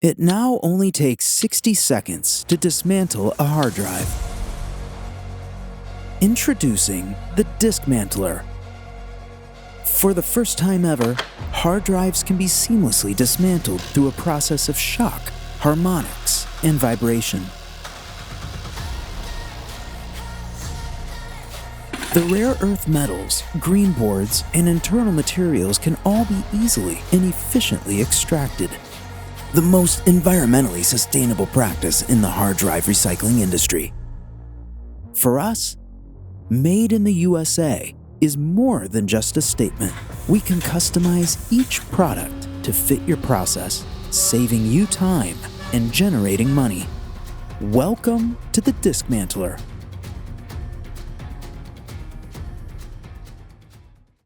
It now only takes 60 seconds to dismantle a hard drive. Introducing the Diskmantler. For the first time ever, hard drives can be seamlessly dismantled through a process of shock, harmonics, and vibration. The rare earth metals, green boards, and internal materials can all be easily and efficiently extracted. The most environmentally sustainable practice in the hard drive recycling industry. For us, Made in the USA is more than just a statement. We can customize each product to fit your process, saving you time and generating money. Welcome to the Diskmantler.